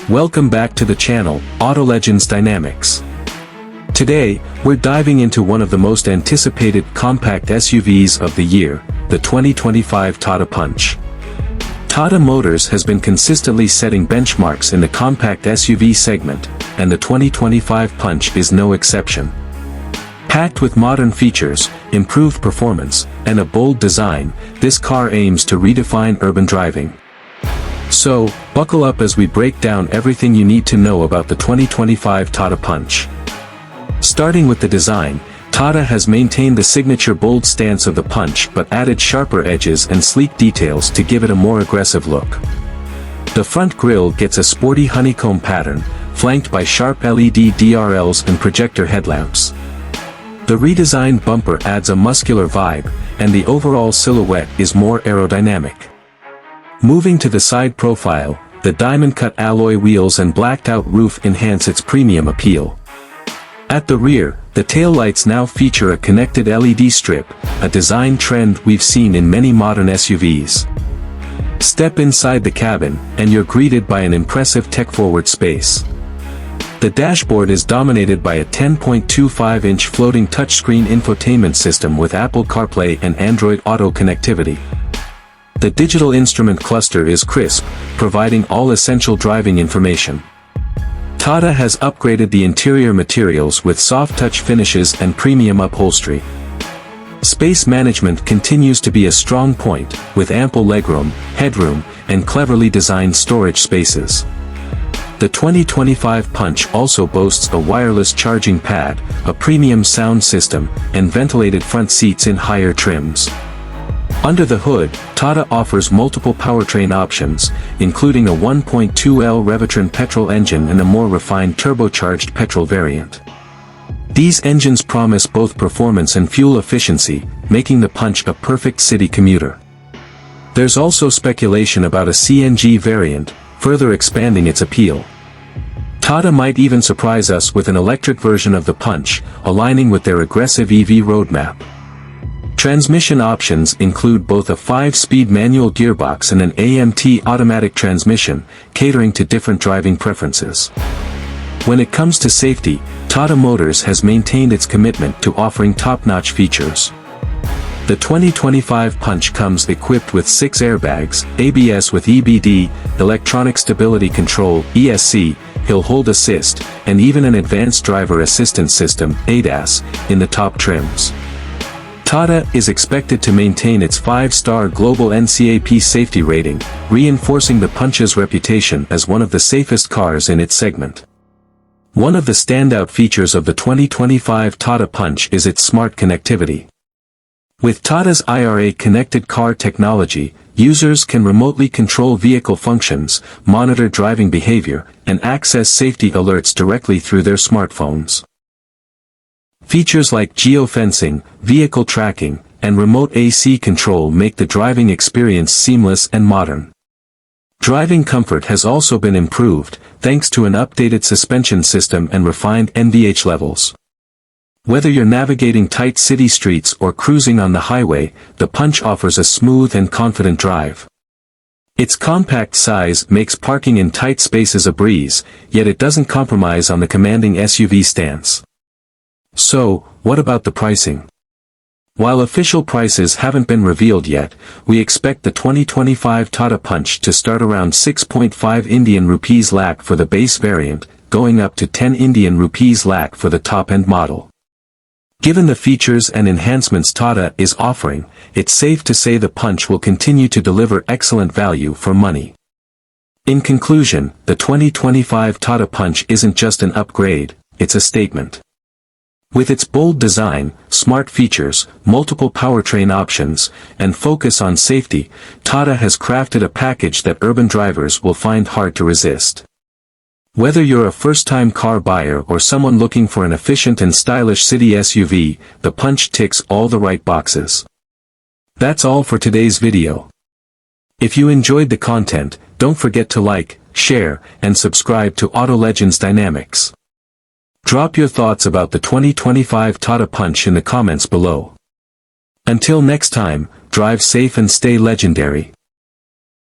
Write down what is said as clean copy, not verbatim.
Welcome back to the channel, Auto Legends Dynamics. Today, we're diving into one of the most anticipated compact SUVs of the year, the 2025 Tata Punch. Tata Motors has been consistently setting benchmarks in the compact SUV segment, and the 2025 Punch is no exception. Packed with modern features, improved performance, and a bold design, this car aims to redefine urban driving. So, buckle up as we break down everything you need to know about the 2025 Tata Punch. Starting with the design, Tata has maintained the signature bold stance of the Punch but added sharper edges and sleek details to give it a more aggressive look. The front grille gets a sporty honeycomb pattern, flanked by sharp LED DRLs and projector headlamps. The redesigned bumper adds a muscular vibe, and the overall silhouette is more aerodynamic. Moving to the side profile, the diamond-cut alloy wheels and blacked-out roof enhance its premium appeal. At the rear, the taillights now feature a connected LED strip, a design trend we've seen in many modern SUVs. Step inside the cabin, and you're greeted by an impressive tech-forward space. The dashboard is dominated by a 10.25-inch floating touchscreen infotainment system with Apple CarPlay and Android Auto connectivity. The digital instrument cluster is crisp, providing all essential driving information. Tata has upgraded the interior materials with soft-touch finishes and premium upholstery. Space management continues to be a strong point, with ample legroom, headroom, and cleverly designed storage spaces. The 2025 Punch also boasts a wireless charging pad, a premium sound system, and ventilated front seats in higher trims. Under the hood, Tata offers multiple powertrain options, including a 1.2L Revitron petrol engine and a more refined turbocharged petrol variant. These engines promise both performance and fuel efficiency, making the Punch a perfect city commuter. There's also speculation about a CNG variant, further expanding its appeal. Tata might even surprise us with an electric version of the Punch, aligning with their aggressive EV roadmap. Transmission options include both a 5-speed manual gearbox and an AMT automatic transmission, catering to different driving preferences. When it comes to safety, Tata Motors has maintained its commitment to offering top-notch features. The 2025 Punch comes equipped with 6 airbags, ABS with EBD, electronic stability control, ESC, hill hold assist, and even an advanced driver assistance system, ADAS, in the top trims. Tata is expected to maintain its 5-star global NCAP safety rating, reinforcing the Punch's reputation as one of the safest cars in its segment. One of the standout features of the 2025 Tata Punch is its smart connectivity. With Tata's IRA connected car technology, users can remotely control vehicle functions, monitor driving behavior, and access safety alerts directly through their smartphones. Features like geofencing, vehicle tracking, and remote AC control make the driving experience seamless and modern. Driving comfort has also been improved, thanks to an updated suspension system and refined NVH levels. Whether you're navigating tight city streets or cruising on the highway, the Punch offers a smooth and confident drive. Its compact size makes parking in tight spaces a breeze, yet it doesn't compromise on the commanding SUV stance. So, what about the pricing? While official prices haven't been revealed yet, we expect the 2025 Tata Punch to start around 6.5 Indian rupees lakh for the base variant, going up to 10 Indian rupees lakh for the top-end model. Given the features and enhancements Tata is offering, it's safe to say the Punch will continue to deliver excellent value for money. In conclusion, the 2025 Tata Punch isn't just an upgrade, it's a statement. With its bold design, smart features, multiple powertrain options, and focus on safety, Tata has crafted a package that urban drivers will find hard to resist. Whether you're a first-time car buyer or someone looking for an efficient and stylish city SUV, the Punch ticks all the right boxes. That's all for today's video. If you enjoyed the content, don't forget to like, share, and subscribe to Auto Legends Dynamics. Drop your thoughts about the 2025 Tata Punch in the comments below. Until next time, drive safe and stay legendary.